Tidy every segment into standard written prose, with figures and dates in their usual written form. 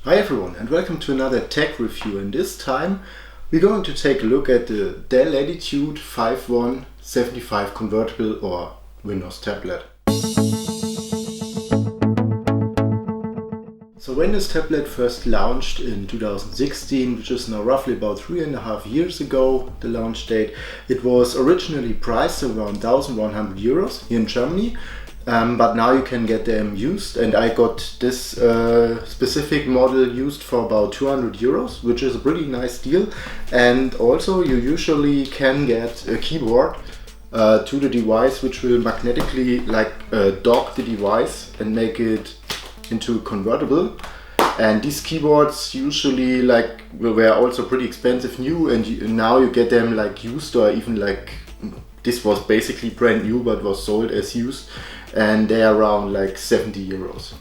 Hi everyone and welcome to another tech review, and this time we're going to take a look at the Dell Latitude m5-6y57 convertible or Windows tablet. So when this tablet first launched in 2016, which is now roughly about 3.5 years ago, the launch date, it was originally priced around 1,100 euros here in Germany. But now you can get them used, and I got this specific model used for about 200 euros, which is a pretty nice deal. And also you usually can get a keyboard to the device, which will magnetically dock the device and make it into a convertible. And these keyboards usually were also pretty expensive new, and now you get them used, or even this was basically brand new but was sold as used, and they are around 70 euros.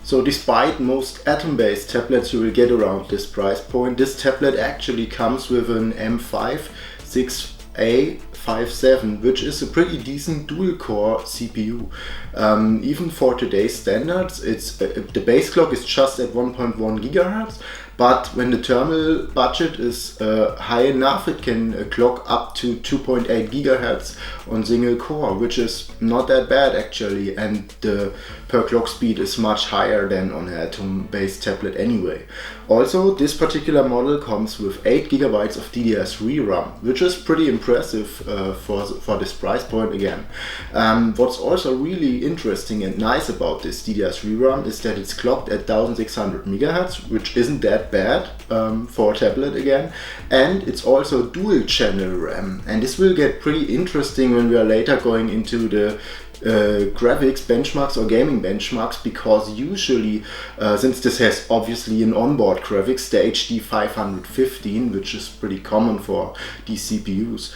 So despite most Atom-based tablets you will get around this price point, this tablet actually comes with an m5-6y57, which is a pretty decent dual-core CPU. Even for today's standards, the base clock is just at 1.1 GHz, but when the terminal budget is high enough, it can clock up to 2.8 GHz on single core, which is not that bad actually, and the per clock speed is much higher than on an Atom-based tablet anyway. Also, this particular model comes with 8 GB of DDR3 RAM, which is pretty impressive for this price point again. What's also really interesting and nice about this DDR3 RAM is that it's clocked at 1600 MHz, which isn't that bad for a tablet again, and it's also dual channel RAM, and this will get pretty interesting when we are later going into the graphics benchmarks or gaming benchmarks, because usually since this has obviously an onboard graphics, the HD 515, which is pretty common for these CPUs,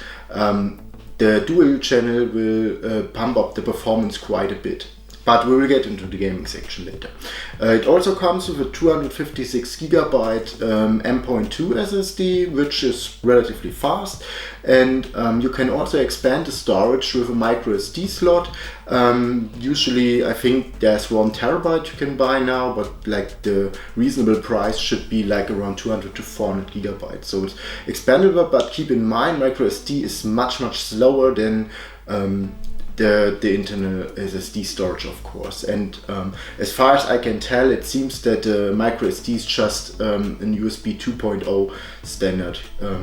the dual channel will pump up the performance quite a bit. But we will get into the gaming section later. It also comes with a 256 GB M.2 SSD, which is relatively fast, and you can also expand the storage with a micro SD slot. Usually I think there's 1 TB you can buy now, but the reasonable price should be around 200 to 400 GB. So it's expandable, but keep in mind micro SD is much slower than the internal SSD storage, of course, and as far as I can tell, it seems that micro SD is just an USB 2.0 standard,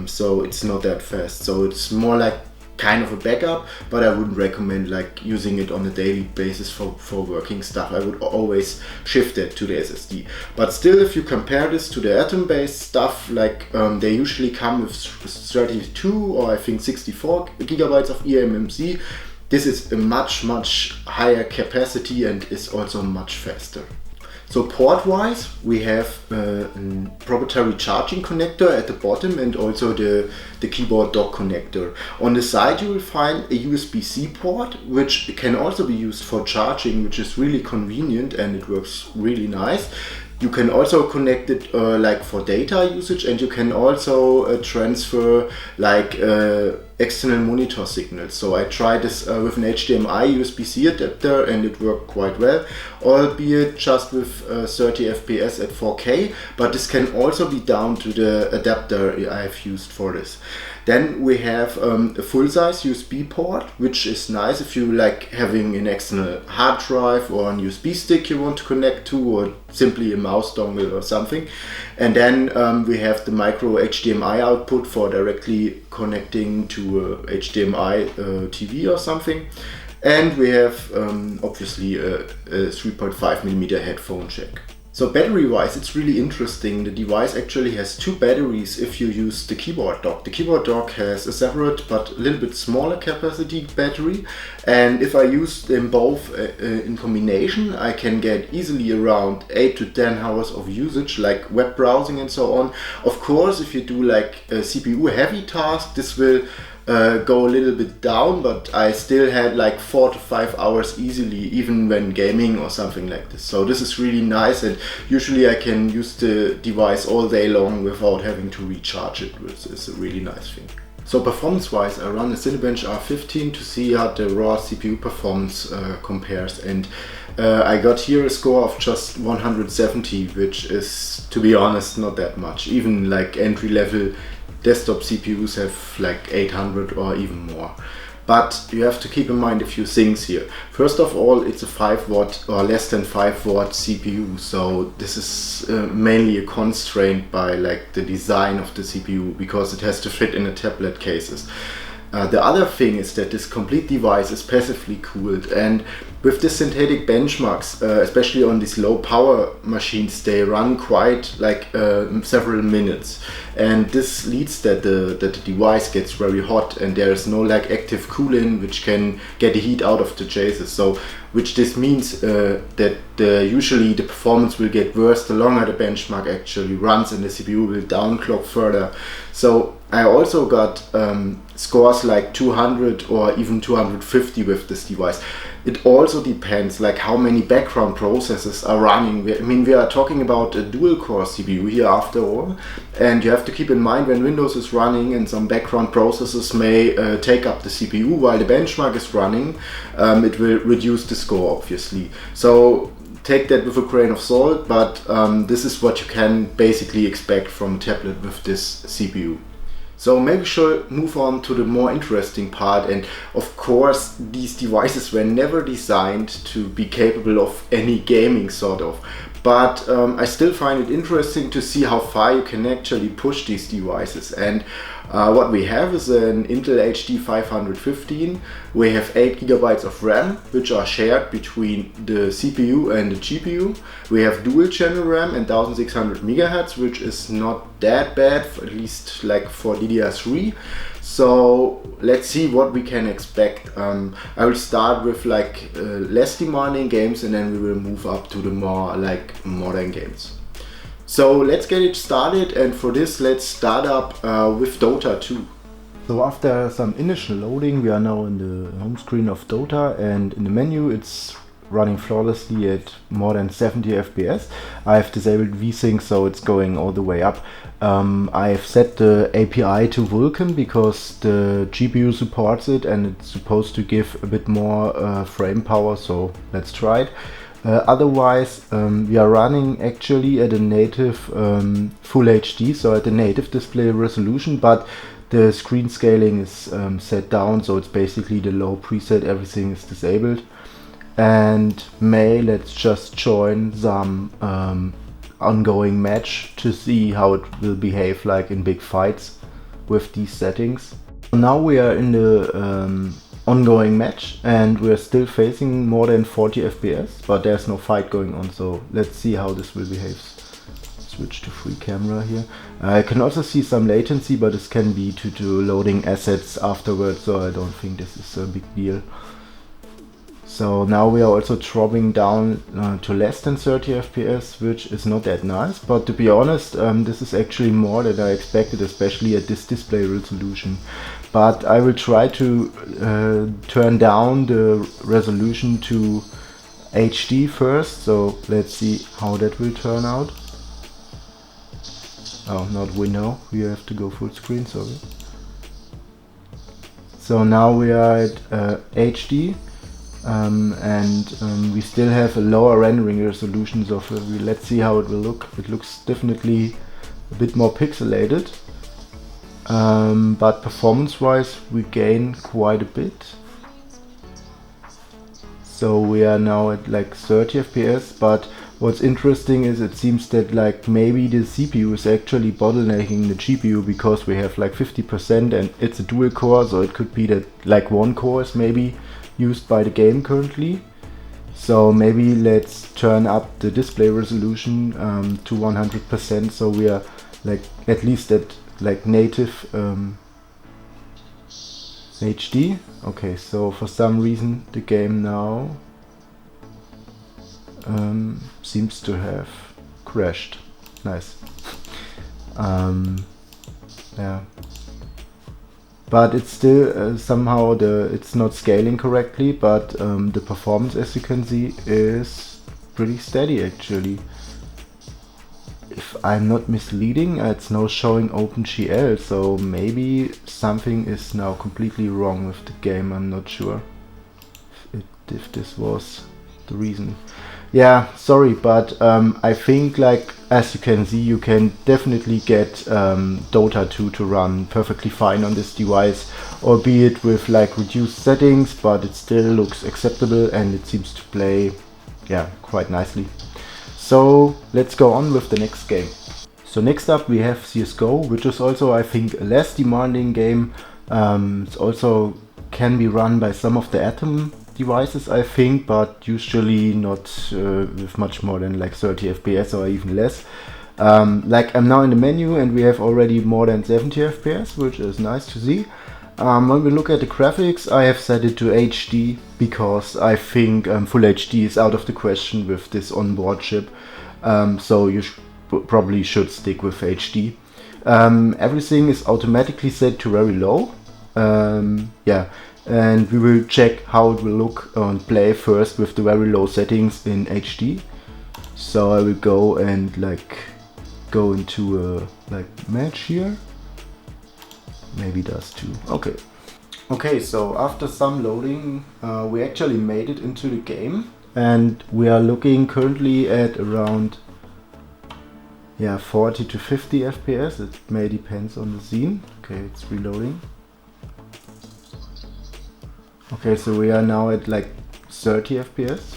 so it's not that fast. So it's more kind of a backup, but I wouldn't recommend using it on a daily basis for working stuff. I would always shift it to the SSD. But still, if you compare this to the Atom-based stuff, they usually come with 32 or I think 64 GB of eMMC. This is a much higher capacity and is also much faster. So port-wise, we have a proprietary charging connector at the bottom and also the keyboard dock connector. On the side you will find a USB-C port, which can also be used for charging, which is really convenient and it works really nice. You can also connect it for data usage, and you can also transfer external monitor signals. So I tried this with an HDMI USB-C adapter and it worked quite well, albeit just with 30 FPS at 4K, but this can also be down to the adapter I've used for this. Then we have a full-size USB port, which is nice if you having an external hard drive or an USB stick you want to connect to, or simply a mouse dongle or something. And then we have the micro HDMI output for directly connecting to a HDMI TV or something. And we have obviously a 3.5mm headphone jack. So battery wise, it's really interesting. The device actually has 2 batteries if you use the keyboard dock. The keyboard dock has a separate but a little bit smaller capacity battery, and if I use them both in combination, I can get easily around 8 to 10 hours of usage, like web browsing and so on. Of course, if you do a CPU heavy task, this will go a little bit down, but I still had 4 to 5 hours easily, even when gaming or something like this. So this is really nice, and usually I can use the device all day long without having to recharge it, which is a really nice thing. So performance wise, I run a Cinebench R15 to see how the raw CPU performance compares, and I got here a score of just 170, which is, to be honest, not that much. Even like entry level desktop CPUs have like 800 or even more. But you have to keep in mind a few things here. First of all, it's a 5 watt or less than 5 watt CPU, so this is mainly a constraint by like the design of the CPU, because it has to fit in a tablet cases. The other thing is that this complete device is passively cooled, and with the synthetic benchmarks, especially on these low power machines, they run quite like several minutes, and this leads that the device gets very hot, and there is no like active cooling which can get the heat out of the chassis. So which this means that usually the performance will get worse the longer the benchmark actually runs, and the CPU will downclock further. So I also got scores like 200 or even 250 with this device. It also depends like how many background processes are running. I mean, we are talking about a dual core CPU here after all, and you have to keep in mind when Windows is running and some background processes may take up the CPU while the benchmark is running, it will reduce the score obviously. So take that with a grain of salt, but this is what you can basically expect from a tablet with this CPU. So maybe we should move on to the more interesting part, and of course these devices were never designed to be capable of any gaming sort of, but I still find it interesting to see how far you can actually push these devices. And what we have is an Intel HD 515. We have 8 GB of RAM, which are shared between the CPU and the GPU. We have dual channel RAM and 1600 MHz, which is not that bad, at least like for DDR3. So let's see what we can expect. I will start with like less demanding games, and then we will move up to the more like modern games. So let's get it started, and for this let's start up with Dota 2. So after some initial loading, we are now in the home screen of Dota, and in the menu it's running flawlessly at more than 70 FPS. I have disabled VSync, so it's going all the way up. I've set the API to Vulkan because the GPU supports it, and it's supposed to give a bit more frame power, so let's try it. Otherwise, we are running actually at a native full HD, so at the native display resolution, but the screen scaling is set down, so it's basically the low preset, everything is disabled. And let's just join some ongoing match to see how it will behave like in big fights with these settings. Now we are in the ongoing match, and we're still facing more than 40 FPS, but there's no fight going on, so let's see how this will behave. Switch to free camera here. I can also see some latency, but this can be due to loading assets afterwards, so I don't think this is a big deal. So now we are also dropping down to less than 30 FPS, which is not that nice, but to be honest, this is actually more than I expected, especially at this display resolution. But I will try to turn down the resolution to HD first, so let's see how that will turn out. Oh, not window, we have to go full screen, sorry. So now we are at HD, and we still have a lower rendering resolution, so let's see how it will look. It looks definitely a bit more pixelated. But performance wise we gain quite a bit, so we are now at like 30 FPS. But what's interesting is it seems that like maybe the CPU is actually bottlenecking the GPU, because we have like 50% and it's a dual core, so it could be that like one core is maybe used by the game currently. So maybe let's turn up the display resolution to 100%, so we are like at least at like native HD. Okay, so for some reason the game now seems to have crashed. Nice. Yeah, but it's still somehow it's not scaling correctly, but the performance, as you can see, is pretty steady actually. if I'm not misleading, it's now showing OpenGL, so maybe something is now completely wrong with the game. I'm not sure if this was the reason. Yeah, sorry, but I think, like, as you can see, you can definitely get Dota 2 to run perfectly fine on this device, albeit with like reduced settings, but it still looks acceptable and it seems to play, yeah, quite nicely. So let's go on with the next game. So next up we have CSGO, which is also, I think, a less demanding game. It also can be run by some of the Atom devices, I think, but usually not with much more than like 30 FPS or even less. Like, I'm now in the menu and we have already more than 70 FPS, which is nice to see. When we look at the graphics, I have set it to HD because I think full HD is out of the question with this onboard chip. So you probably should stick with HD. Everything is automatically set to very low. Yeah, and we will check how it will look on play first with the very low settings in HD. So I will go and like go into a like match here. Maybe does too. Okay. Okay, so after some loading, we actually made it into the game, and we are looking currently at around 40 to 50 FPS. It may depends on the scene. Okay, it's reloading. Okay, so we are now at like 30 FPS.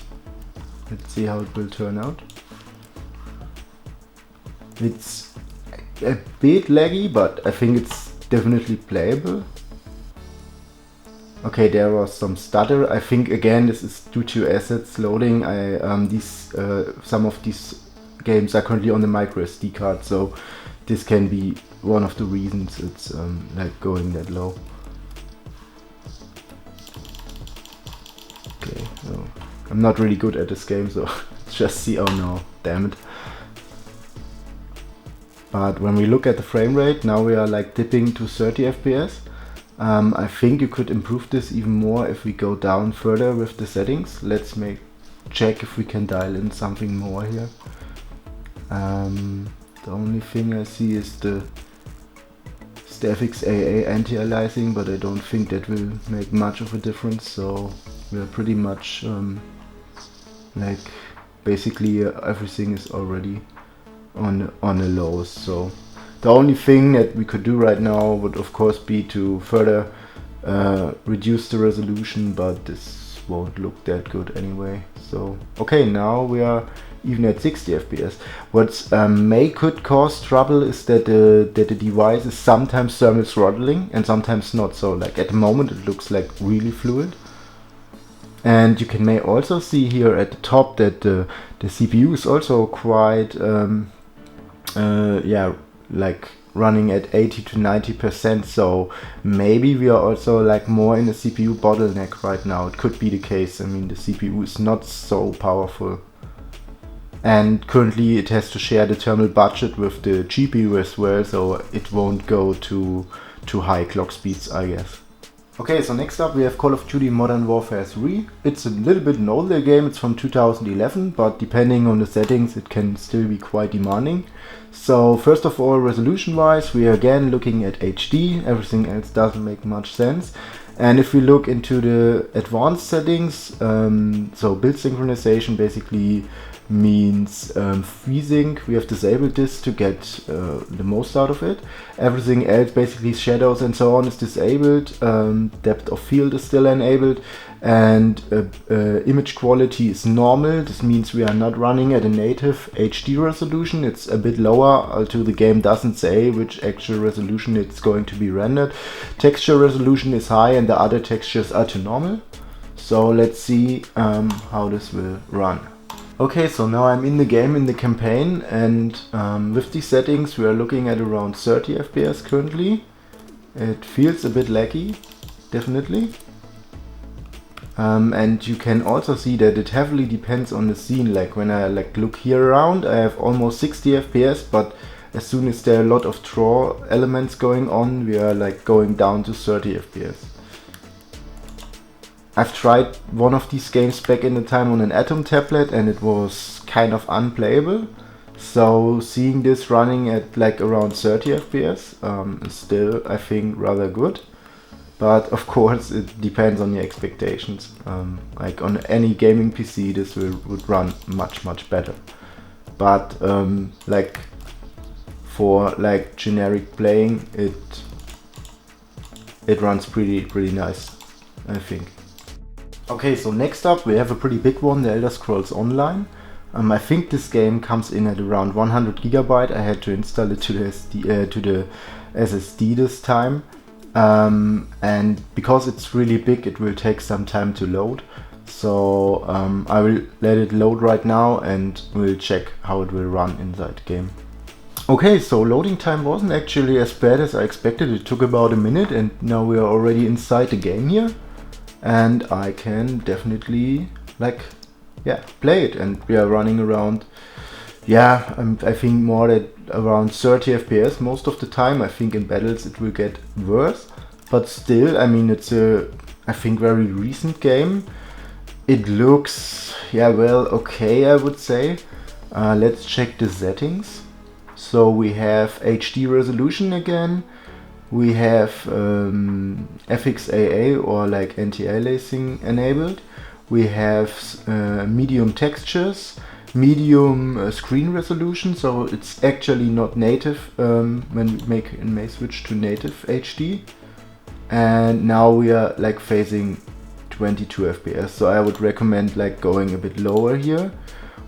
Let's see how it will turn out. It's a bit laggy, but I think it's definitely playable. Okay, there was some stutter. I think again this is due to assets loading. Some of these games are currently on the micro SD card, so this can be one of the reasons it's like going that low. Okay, so I'm not really good at this game, so let's just see. Oh no, damn it. But when we look at the frame rate, now we are like dipping to 30 FPS. I think you could improve this even more if we go down further with the settings. Let's check if we can dial in something more here. The only thing I see is the FXAA anti-aliasing, but I don't think that will make much of a difference. So we are pretty much like basically everything is already on a low. So the only thing that we could do right now would of course be to further reduce the resolution, but this won't look that good anyway. So okay, now we are even at 60 FPS. What could cause trouble is that the device is sometimes thermal throttling and sometimes not. So like at the moment it looks like really fluid. And you may also see here at the top that the CPU is also quite like running at 80 to 90%, so maybe we are also like more in a CPU bottleneck right now. It could be the case. I mean, the CPU is not so powerful, and currently it has to share the thermal budget with the GPU as well, so it won't go to high clock speeds, I guess. Okay, so next up we have Call of Duty Modern Warfare 3. It's a little bit an older game, it's from 2011, but depending on the settings it can still be quite demanding. So first of all, resolution wise, we are again looking at HD, everything else doesn't make much sense. And if we look into the advanced settings, so build synchronization basically means freezing. We have disabled this to get the most out of it. Everything else, basically shadows and so on, is disabled. Depth of field is still enabled, and image quality is normal. This means we are not running at a native HD resolution. It's a bit lower, although the game doesn't say which actual resolution it's going to be rendered. Texture resolution is high and the other textures are to normal. So let's see how this will run. Okay, so now I'm in the game, in the campaign, and with these settings we are looking at around 30 FPS currently. It feels a bit laggy, definitely. And you can also see that it heavily depends on the scene. Like when I look here around, I have almost 60 FPS, but as soon as there are a lot of draw elements going on, we are like going down to 30 FPS. I've tried one of these games back in the time on an Atom tablet and it was kind of unplayable. So seeing this running at like around 30 FPS is still, I think, rather good. But of course it depends on your expectations. Like on any gaming PC this would run much better. But like for like generic playing it runs pretty nice, I think. Okay, so next up we have a pretty big one, the Elder Scrolls Online. I think this game comes in at around 100 GB. I had to install it to the SSD this time. And because it's really big, it will take some time to load. So I will let it load right now and we'll check how it will run inside the game. Okay, so loading time wasn't actually as bad as I expected. It took about a minute and now we are already inside the game here. And I can definitely play it, and we are running around, I think more than around 30 FPS most of the time. I think in battles it will get worse, but still, I mean, it's a, I think, very recent game. It looks, okay, I would say. Let's check the settings. So we have HD resolution again. We have FXAA or like anti-aliasing enabled. We have medium textures, medium screen resolution, so it's actually not native when we may switch to native HD. And now we are like facing 22 FPS, so I would recommend like going a bit lower here.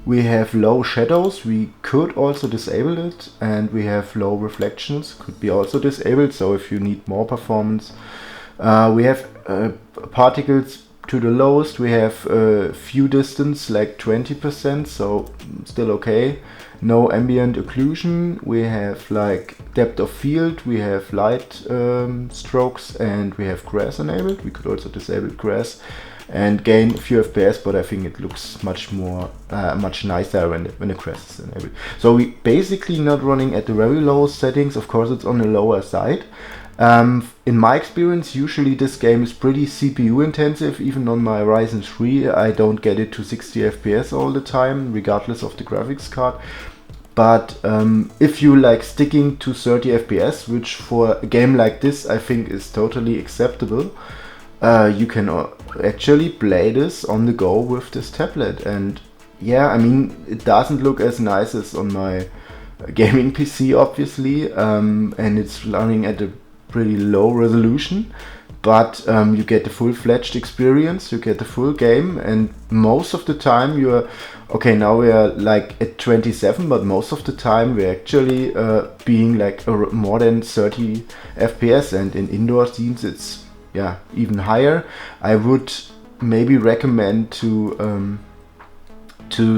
We have low shadows, we could also disable it, and we have low reflections, could be also disabled, so if you need more performance. We have particles to the lowest, we have few distance, like 20%, so still okay. No ambient occlusion, we have like depth of field, we have light strokes, and we have grass enabled. We could also disable grass and gain a few FPS, but I think it looks much nicer when the grass is enabled. So we basically not running at the very lowest settings. Of course it's on the lower side. In my experience, usually this game is pretty CPU intensive. Even on my Ryzen 3 I don't get it to 60 FPS all the time, regardless of the graphics card. But if you like sticking to 30 FPS, which for a game like this I think is totally acceptable, you can actually play this on the go with this tablet. And yeah, I mean, it doesn't look as nice as on my gaming PC obviously, and it's running at a pretty low resolution, but you get the full-fledged experience, you get the full game, and most of the time you're okay. Now we are like at 27, but most of the time we're actually being like more than 30 FPS, and in indoor scenes it's even higher. I would maybe recommend to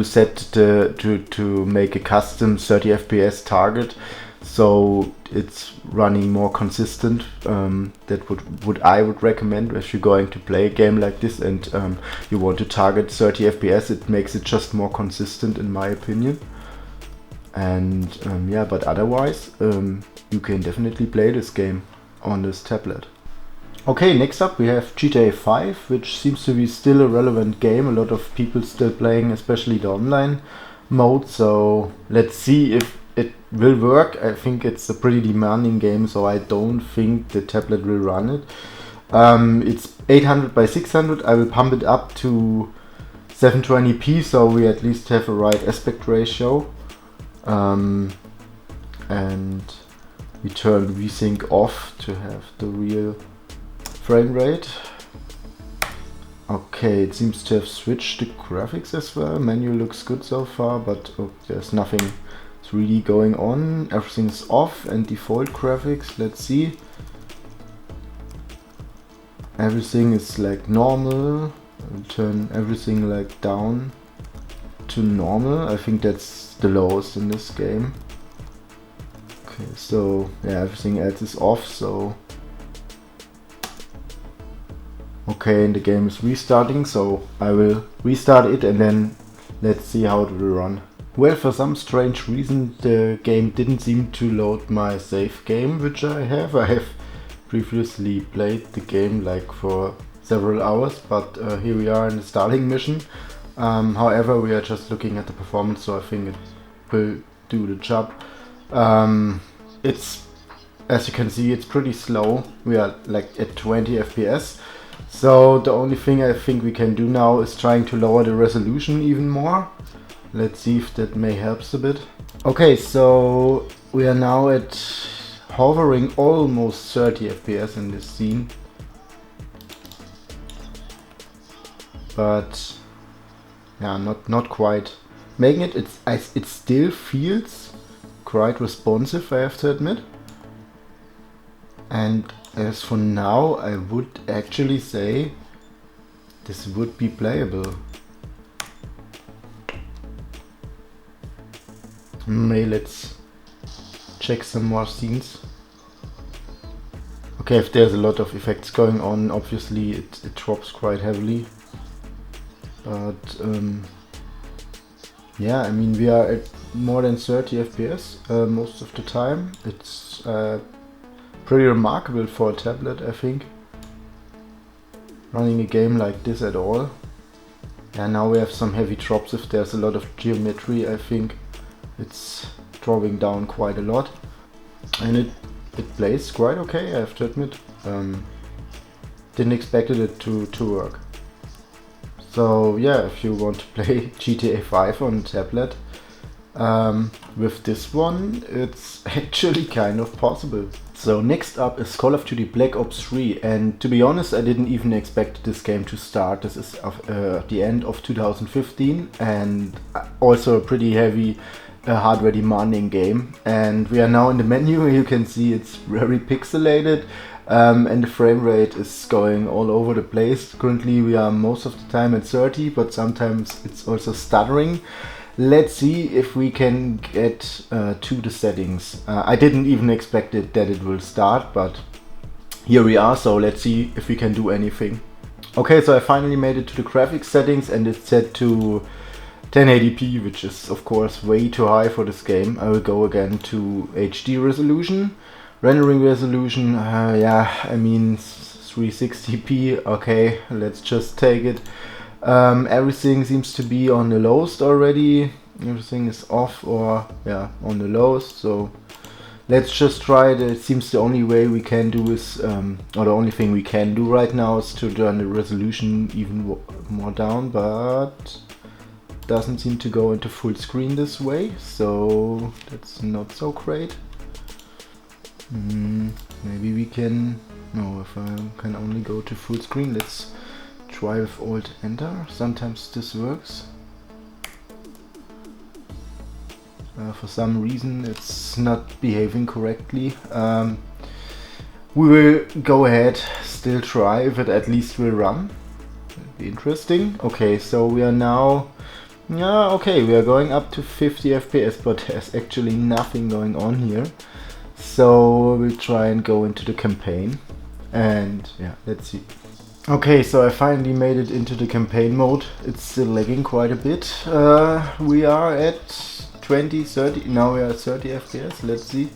set to make a custom 30 FPS target, so it's running more consistent. That would I would recommend if you're going to play a game like this and you want to target 30 FPS. It makes it just more consistent, in my opinion. And but otherwise you can definitely play this game on this tablet. Okay, next up we have GTA 5, which seems to be still a relevant game. A lot of people still playing, especially the online mode. So let's see if it will work. I think it's a pretty demanding game, so I don't think the tablet will run it. It's 800 by 600. I will pump it up to 720p, so we at least have a right aspect ratio. And we turn VSync off to have the real frame rate. Okay, it seems to have switched the graphics as well. Menu looks good so far, but there's nothing 3D going on. Everything's off and default graphics. Let's see. Everything is like normal. I'll turn everything like down to normal. I think that's the lowest in this game. Okay, so yeah, everything else is off, so okay, and the game is restarting, so I will restart it and then let's see how it will run. Well, for some strange reason the game didn't seem to load my save game, which I have. I have previously played the game like for several hours, but here we are in the starting mission. However, we are just looking at the performance, so I think it will do the job. It's, as you can see, it's pretty slow. We are like at 20 FPS. So the only thing I think we can do now is trying to lower the resolution even more. Let's see if that may helps a bit. Okay, so we are now at hovering almost 30 FPS in this scene. But yeah, not quite making it. It still feels quite responsive, I have to admit. And as for now, I would actually say this would be playable. Let's check some more scenes. Okay, if there's a lot of effects going on, obviously it drops quite heavily. But yeah, I mean, we are at more than 30 FPS most of the time. It's pretty remarkable for a tablet, I think. Running a game like this at all. Yeah, now we have some heavy drops. If there's a lot of geometry, I think it's dropping down quite a lot. And it plays quite okay, I have to admit. Didn't expect it to work. So yeah, if you want to play GTA 5 on a tablet, with this one, it's actually kind of possible. So next up is Call of Duty Black Ops 3, and to be honest, I didn't even expect this game to start. This is the end of 2015 and also a pretty heavy hardware demanding game. And we are now in the menu. You can see it's very pixelated. And the frame rate is going all over the place. Currently we are most of the time at 30, but sometimes it's also stuttering. Let's see if we can get to the settings. I didn't even expect that it will start, but here we are, so let's see if we can do anything. Okay, so I finally made it to the graphics settings and it's set to 1080p, which is of course way too high for this game. I will go again to HD resolution. Rendering resolution, yeah, I mean 360p, okay, let's just take it. Everything seems to be on the lowest already. Everything is off or yeah, on the lowest, so let's just try it. It seems the only way we can do is, or the only thing we can do right now is to turn the resolution even more down, but doesn't seem to go into full screen this way, so that's not so great. Maybe we can, no, if I can only go to full screen, let's try with Alt Enter. Sometimes this works. For some reason it's not behaving correctly. We will go ahead, still try if it at least will run. That'd be interesting. Okay, so we are now, yeah, okay, we are going up to 50 FPS, but there's actually nothing going on here. So we'll try and go into the campaign and yeah, let's see. Okay, so I finally made it into the campaign mode. It's still lagging quite a bit. We are at 20, 30, now we are at 30 FPS, let's see.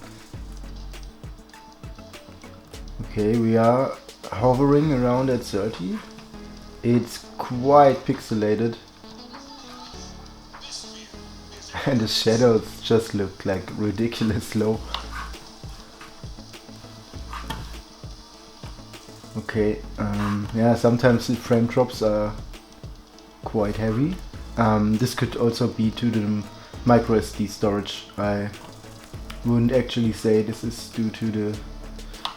Okay, we are hovering around at 30. It's quite pixelated. And the shadows just look like ridiculous low. Okay, yeah, sometimes the frame drops are quite heavy. This could also be to the micro SD storage. I wouldn't actually say this is due to the...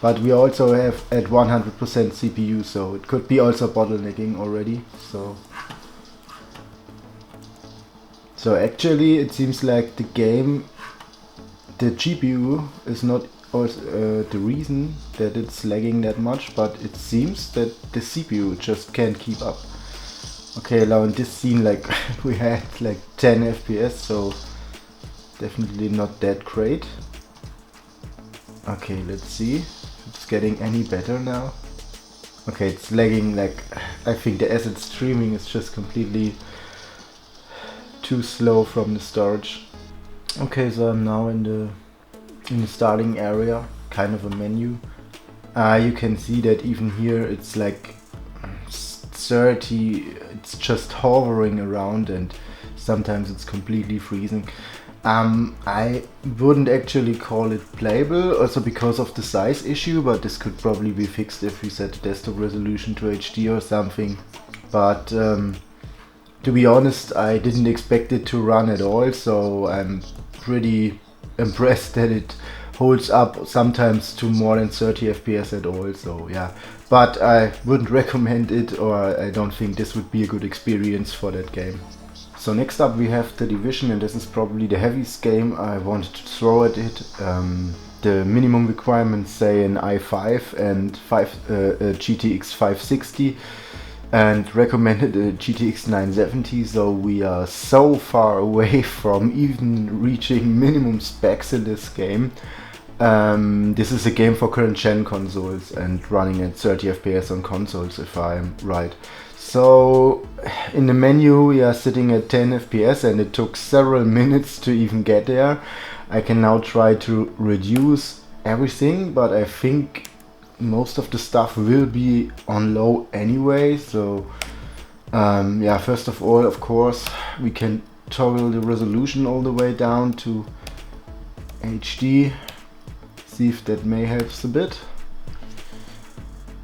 But we also have at 100% CPU, so it could be also bottlenecking already. So actually it seems like the game, the GPU is not the reason that it's lagging that much, but it seems that the CPU just can't keep up. Okay, now in this scene, like we had like 10 FPS, so definitely not that great. Okay, let's see if it's getting any better now. Okay, it's lagging, like I think the asset streaming is just completely too slow from the storage. Okay, so I'm now in the starting area, kind of a menu. You can see that even here it's like 30, it's just hovering around and sometimes it's completely freezing. I wouldn't actually call it playable, also because of the size issue, but this could probably be fixed if we set the desktop resolution to HD or something. But to be honest, I didn't expect it to run at all, so I'm pretty impressed that it holds up sometimes to more than 30 FPS at all, so yeah. But I wouldn't recommend it, or I don't think this would be a good experience for that game. So next up we have The Division, and this is probably the heaviest game I wanted to throw at it. The minimum requirements say an i5 and GTX 560 and recommended a GTX 970, so we are so far away from even reaching minimum specs in this game. This is a game for current gen consoles and running at 30 FPS on consoles, if I'm right. So in the menu we are sitting at 10 FPS and it took several minutes to even get there. I can now try to reduce everything, but I think most of the stuff will be on low anyway. So yeah, first of all, of course, we can toggle the resolution all the way down to HD. See if that may help a bit.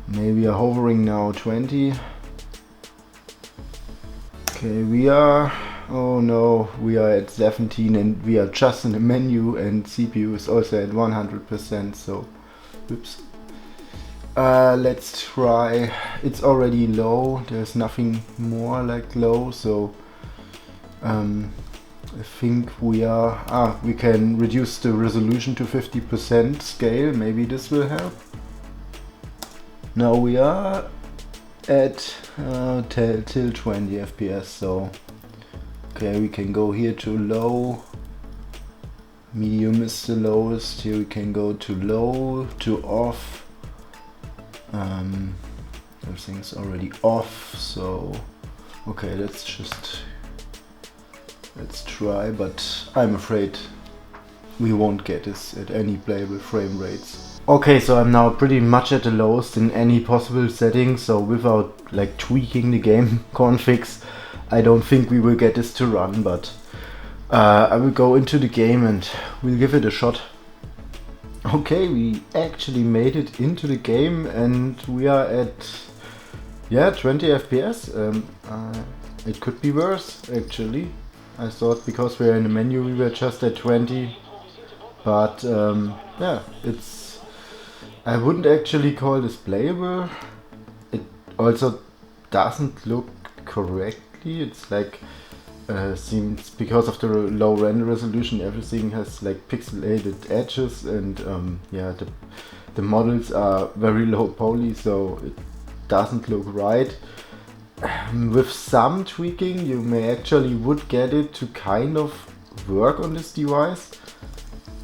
Maybe we are hovering now 20. Okay, we are, oh no, we are at 17 and we are just in the menu, and CPU is also at 100%, so oops. Let's try, it's already low, there's nothing more like low, so I think we are, we can reduce the resolution to 50% scale, maybe this will help. Now we are at till 20 FPS, so okay, we can go here to low, medium is the lowest, here we can go to low, to off, everything's already off, so okay, let's try, but I'm afraid we won't get this at any playable frame rates. Okay, so I'm now pretty much at the lowest in any possible setting, so without like tweaking the game configs, I don't think we will get this to run, but I will go into the game and we'll give it a shot. Okay, we actually made it into the game and we are at, yeah, 20 FPS. It could be worse actually. I thought because we're in the menu we were just at 20, but yeah, I wouldn't actually call this playable. It also doesn't look correctly. It's like seems because of the low render resolution, everything has like pixelated edges, and yeah, the models are very low poly, so it doesn't look right. With some tweaking you may actually would get it to kind of work on this device.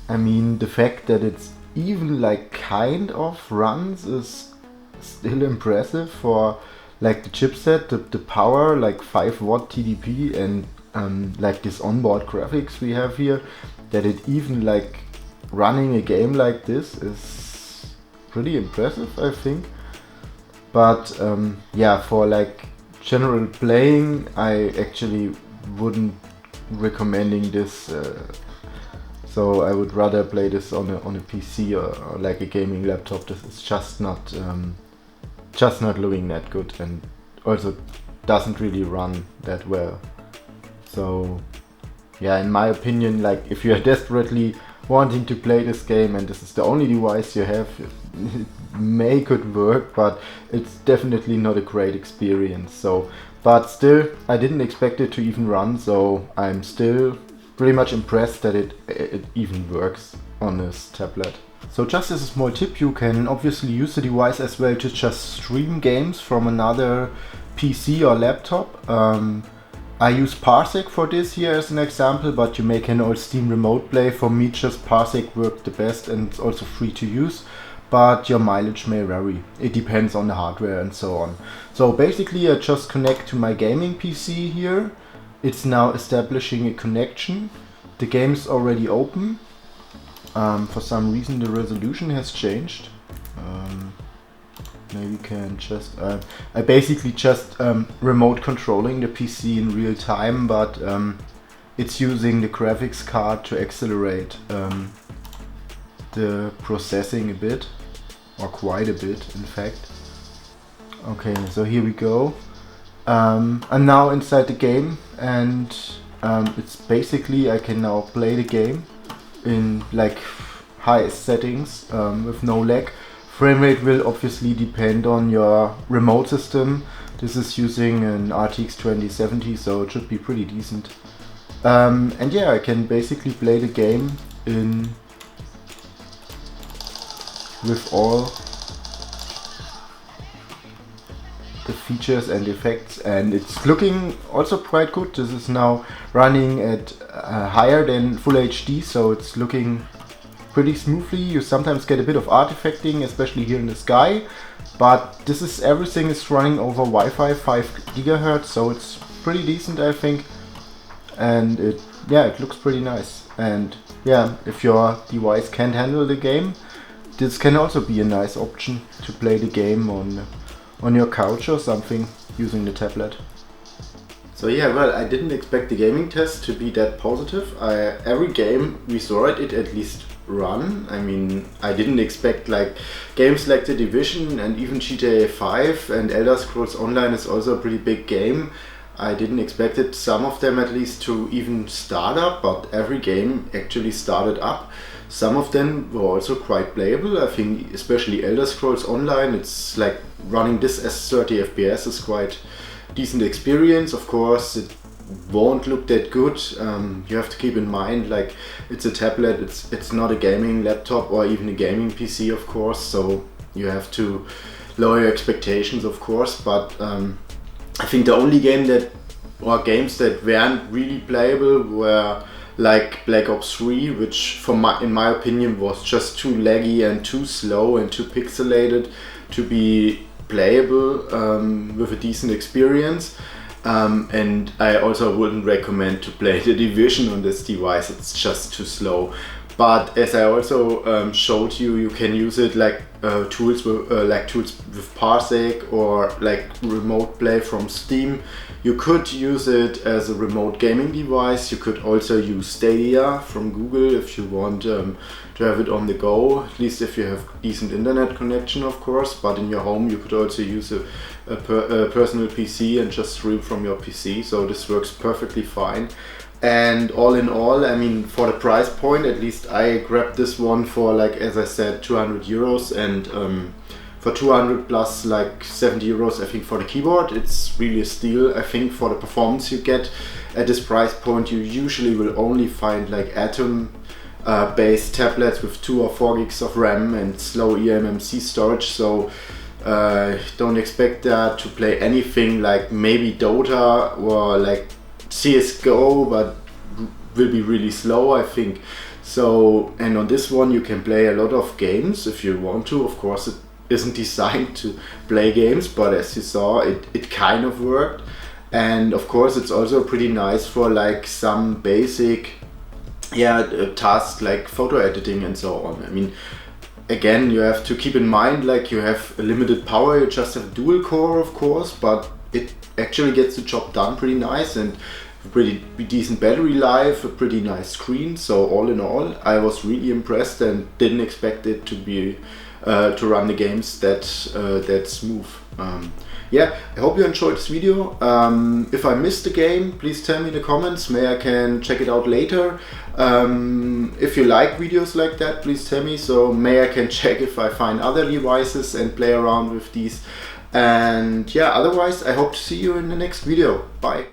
I mean, the fact that it's even like kind of runs is still impressive for like the chipset, the power, like 5 watt TDP, and like this onboard graphics we have here, that it even like running a game like this is pretty impressive, I think. But yeah, for like general playing, I actually wouldn't recommending this. So I would rather play this on a PC or like a gaming laptop. This is just not looking that good, and also doesn't really run that well. So yeah, in my opinion, like if you're desperately wanting to play this game and this is the only device you have, it may could work, but it's definitely not a great experience. So, but still, I didn't expect it to even run, so I'm still pretty much impressed that it even works on this tablet. So just as a small tip, you can obviously use the device as well to just stream games from another PC or laptop. I use Parsec for this here as an example, but you can also Steam Remote Play. For me, just Parsec worked the best, and it's also free to use, but your mileage may vary. It depends on the hardware and so on. So basically I just connect to my gaming PC here. It's now establishing a connection. The game is already open. For some reason the resolution has changed. Maybe you can just... I basically just remote controlling the PC in real time, but it's using the graphics card to accelerate the processing a bit, or quite a bit in fact. Okay, so here we go. I'm now inside the game, and it's basically I can now play the game in like highest settings with no lag. Frame rate will obviously depend on your remote system. This is using an RTX 2070, so it should be pretty decent. And yeah, I can basically play the game in with all the features and effects, and it's looking also quite good. This is now running at higher than full HD, so it's looking pretty smoothly. You sometimes get a bit of artifacting, especially here in the sky, but this is everything is running over Wi-Fi 5 GHz, so it's pretty decent I think, and it looks pretty nice. And yeah, if your device can't handle the game, this can also be a nice option to play the game on your couch or something using the tablet. So yeah, well, I didn't expect the gaming test to be that positive. Every game we saw it at least run. I mean, I didn't expect like games like The Division and even GTA 5 and Elder Scrolls Online is also a pretty big game. I didn't expect it, some of them at least, to even start up, but every game actually started up. Some of them were also quite playable. I think especially Elder Scrolls Online, it's like running this as 30 FPS is quite decent experience. Of course, it won't look that good. You have to keep in mind, like, it's a tablet, it's not a gaming laptop or even a gaming PC, of course, so you have to lower your expectations, of course. But I think the only game that, or games that weren't really playable were like Black Ops 3, which in my opinion was just too laggy and too slow and too pixelated to be playable with a decent experience. And I also wouldn't recommend to play The Division on this device, it's just too slow. But as I also showed you, you can use it like tools with Parsec or like remote play from Steam. You could use it as a remote gaming device. You could also use Stadia from Google if you want to have it on the go, at least if you have decent internet connection, of course. But in your home you could also use a personal PC and just stream from your PC, so this works perfectly fine. And all in all, I mean, for the price point, at least I grabbed this one for, like, as I said, 200 euros, and for 200 plus like 70 euros, I think, for the keyboard, it's really a steal. I think for the performance you get at this price point, you usually will only find like Atom based tablets with 2 or 4 gigs of RAM and slow eMMC storage, so don't expect that to play anything like maybe Dota or like CSGO, but will be really slow, I think. So, and on this one you can play a lot of games if you want to. Of course, it isn't designed to play games, but as you saw, it kind of worked. And of course, it's also pretty nice for like some basic tasks like photo editing and so on. I mean, again, you have to keep in mind, like, you have a limited power, you just have dual core, of course, but it actually gets the job done pretty nice, and a pretty decent battery life, a pretty nice screen. So all in all, I was really impressed and didn't expect it to be to run the games that smooth. Yeah, I hope you enjoyed this video. If I missed the game, please tell me in the comments. Maybe I can check it out later. If you like videos like that, please tell me, so maybe I can check if I find other devices and play around with these. And yeah, otherwise I hope to see you in the next video. Bye.